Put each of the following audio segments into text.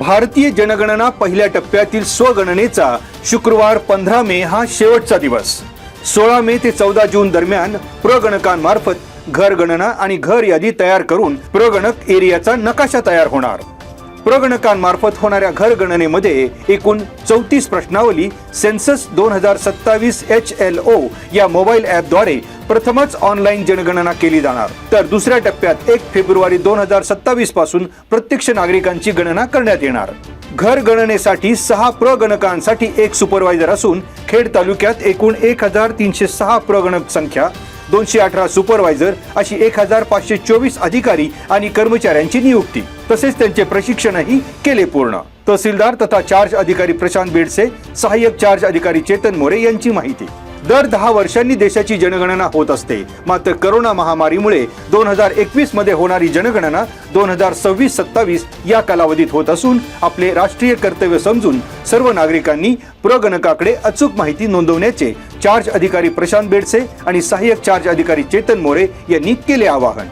भारतीय जनगणना पहिल्या टप्प्यातील स्वगणनेचा शुक्रवार 15 मे हा शेवटचा दिवस. 16 मे ते 14 जून दरम्यान प्रगणकांमार्फत घर गणना आणि घर यादी तयार करून प्रगणक एरियाचा नकाशा तयार होणार. प्रगणकांमार्फत होणाऱ्या घर गणनेमध्ये एकूण 34 प्रश्नावली सेन्सस 2027 HLO या मोबाईल ॲपद्वारे प्रथमच ऑनलाईन जनगणना केली जाणार. तर दुसऱ्या टप्प्यात 1 फेब्रुवारी 2027 पासून प्रत्यक्ष नागरिकांची गणना करण्यात येणार. घर गणनेसाठी 6 प्रगणकांसाठी 1 सुपरवायझर असून खेड तालुक्यात एकूण 1306 प्रगणक संख्या, 218 सुपरवायझर अशी 1524 अधिकारी आणि कर्मचाऱ्यांची नियुक्ती तसेच त्यांचे प्रशिक्षणही केले पूर्ण. तहसीलदार तथा चार्ज अधिकारी प्रशांत बेडसे, सहाय्यक चार्ज अधिकारी चेतन मोरे यांची माहिती. दर 10 वर्षांनी देशाची जनगणना होत असते. मात्र करोना महामारीमुळे 2021 मध्ये होणारी जनगणना 2026-27 या कालावधीत होत असून आपले राष्ट्रीय कर्तव्य समजून सर्व नागरिकांनी प्रगणकाकडे अचूक माहिती नोंदवण्याचे चार्ज अधिकारी प्रशांत बेडसे आणि सहाय्यक चार्ज अधिकारी चेतन मोरे यांनी केले आवाहन.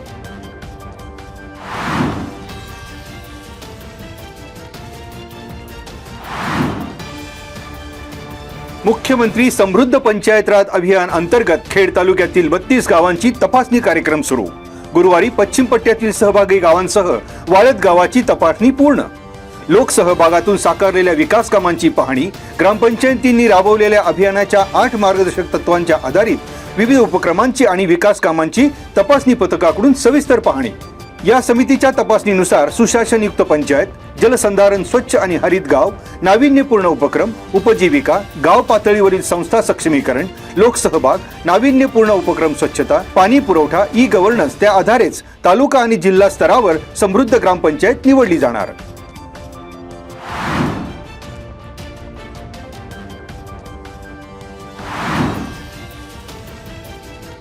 मुख्यमंत्री समृद्ध पंचायत राज अभियान अंतर्गत खेड तालुक्यातील 32 गावांची तपासणी कार्यक्रम सुरू. गुरुवारी पश्चिम पट्ट्यातील सहभागी गावांसह वाळद गावाची तपासणी पूर्ण. लोकसहभागातून साकारलेल्या विकास कामांची पाहणी, ग्रामपंचायतींनी राबवलेल्या अभियानाच्या 8 मार्गदर्शक तत्वांच्या आधारित विविध उपक्रमांची आणि विकास कामांची तपासणी पथकाकडून सविस्तर पाहणी. या समितीच्या तपासणीनुसार सुशासनयुक्त पंचायत, जलसंधारण, स्वच्छ आणि हरित गाव, नाविन्यपूर्ण उपक्रम, उपजीविका, गाव पातळीवरील संस्था सक्षमीकरण, लोकसहभाग, नाविन्यपूर्ण उपक्रम, स्वच्छता, पाणी पुरवठा, ई गव्हर्नन्स त्या आधारेच तालुका आणि जिल्हा स्तरावर समृद्ध ग्रामपंचायत निवडली जाणार.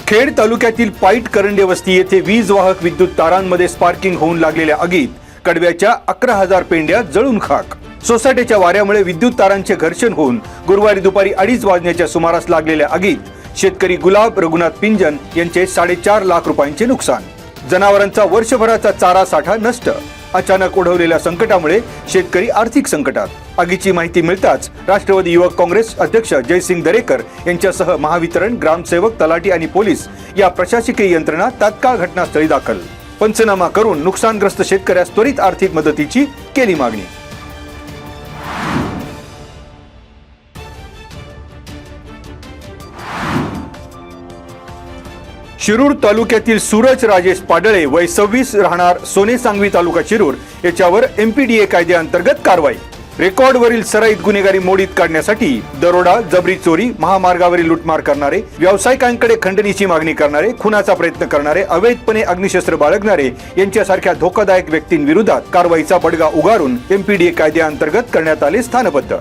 खेड तालुक्यातील पाईट करंडे वस्ती येथे वीज वाहक विद्युत तारांमध्ये स्पार्किंग होऊन लागलेल्या आगीत कडव्याच्या 11,000 पेंड्या जळून खाक. सोसायटीच्या वाऱ्यामुळे विद्युत तारांचे घर्षण होऊन गुरुवारी दुपारी 2:30 वाजण्याच्या सुमारास लागलेल्या आगीत शेतकरी गुलाब रघुनाथ पिंजन यांचे 4.5 लाख रुपयांचे नुकसान. जनावरांचा वर्षभराचा चारा साठा नष्ट. अचानक ओढवलेल्या संकटामुळे शेतकरी आर्थिक संकटात. आगीची माहिती मिळताच राष्ट्रवादी युवक काँग्रेस अध्यक्ष जयसिंग दरेकर यांच्यासह महावितरण, ग्रामसेवक, तलाठी आणि पोलीस या प्रशासकीय यंत्रणा तात्काळ घटनास्थळी दाखल. पंचनामा करून नुकसानग्रस्त शेतकऱ्यास त्वरित आर्थिक मदतीची केली मागणी. शिरूर तालुक्यातील सूरज राजेश पाडळे वय 26 राहणार सोने सांगवी तालुका शिरूर याच्यावर MPDA कायद्याअंतर्गत कारवाई. रेकॉर्डवरील सराईत गुन्हेगारी मोडीत काढण्यासाठी दरोडा, जबरी चोरी, महामार्गावरील लुटमार करणारे, व्यावसायिकांकडे खंडणीची मागणी करणारे, खुनाचा प्रयत्न करणारे, अवैधपणे अग्निशस्त्र बाळगणारे यांच्यासारख्या धोकादायक व्यक्तींविरोधात कारवाईचा बडगा उगारून MPDA कायद्याअंतर्गत करण्यात आले स्थानबद्ध.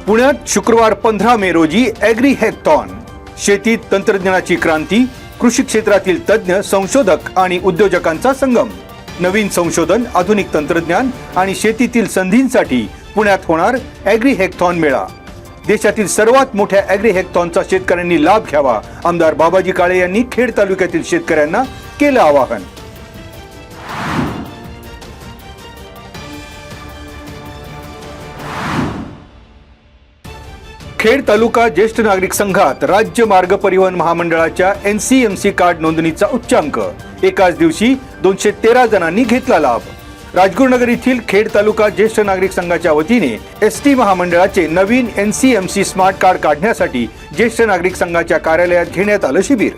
पुण्यात शुक्रवार 15 मे रोजी ॲग्री हॅकथॉन, शेतीत तंत्रज्ञानाची क्रांती, कृषी क्षेत्रातील तज्ज्ञ, संशोधक आणि उद्योजकांचा संगम. नवीन संशोधन, आधुनिक तंत्रज्ञान आणि शेतीतील संधींसाठी पुण्यात होणार ॲग्री हॅकथॉन मेळा. देशातील सर्वात मोठ्या ॲग्री हॅकथॉनचा शेतकऱ्यांनी लाभ घ्यावा, आमदार बाबाजी काळे यांनी खेड तालुक्यातील शेतकऱ्यांना केलं आवाहन. खेड तालुका ज्येष्ठ नागरिक संघात राज्य मार्ग परिवहन महामंडळाच्या NCMC कार्ड नोंदणीचा उच्चांक. एकाच दिवशी 213 जणांनी घेतला लाभ. राजगुरुनगर येथील खेड तालुका ज्येष्ठ नागरिक संघाच्या वतीने ST महामंडळाचे नवीन NCMC स्मार्ट कार्ड काढण्यासाठी ज्येष्ठ नागरिक संघाच्या कार्यालयात घेण्यात आलं शिबिर.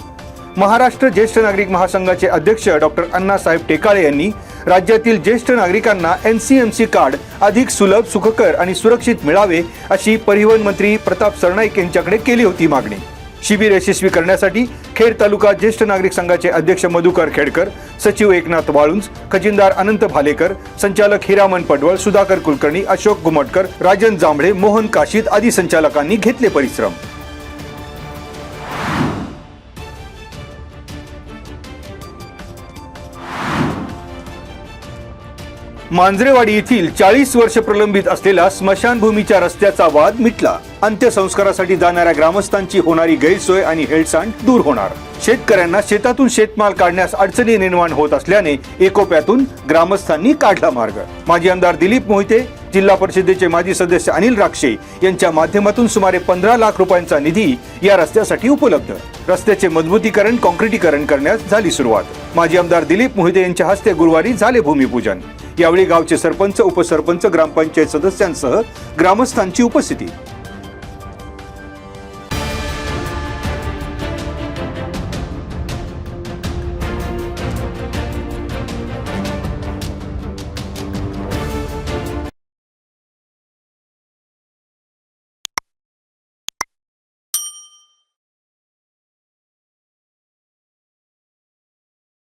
महाराष्ट्र ज्येष्ठ नागरिक महासंघाचे अध्यक्ष डॉक्टर अण्णासाहेब टेकाळे यांनी राज्यातील ज्येष्ठ नागरिकांना NCMC कार्ड अधिक सुलभ, सुखकर आणि सुरक्षित मिळावे अशी परिवहन मंत्री प्रताप सरनाईक यांच्याकडे केली होती मागणी. शिबिर यशस्वी करण्यासाठी खेड तालुका ज्येष्ठ नागरिक संघाचे अध्यक्ष मधुकर खेडकर, सचिव एकनाथ वाळुंज, खजिनदार अनंत भालेकर, संचालक हिरामन पडवळ, सुधाकर कुलकर्णी, अशोक गुमटकर, राजन जांभळे, मोहन काशीद आदी संचालकांनी घेतले परिश्रम. मांजरेवाडी येथील 40 वर्ष प्रलंबित असलेला स्मशानभूमीच्या रस्त्याचा वाद मिटला. अंत्यसंस्कारासाठी जाणाऱ्या ग्रामस्थांची होणारी गैरसोय आणि हेळसांड दूर होणार. शेतकऱ्यांना शेतातून शेतमाल काढण्यास अडचणी निर्माण होत असल्याने एकोप्यातून ग्रामस्थांनी काढला मार्ग. माजी आमदार दिलीप मोहिते, जिल्हा परिषदेचे माजी सदस्य अनिल राक्षे यांच्या माध्यमातून सुमारे 15 लाख रुपयांचा निधी या रस्त्यासाठी उपलब्ध. रस्त्याचे मजबूतीकरण, काँक्रिटीकरण करण्यास झाली सुरुवात. माजी आमदार दिलीप मोहिते यांच्या हस्ते गुरुवारी झाले भूमिपूजन. यावेळी गावचे सरपंच, उपसरपंच, ग्रामपंचायत सदस्यांसह ग्रामस्थांची उपस्थिती.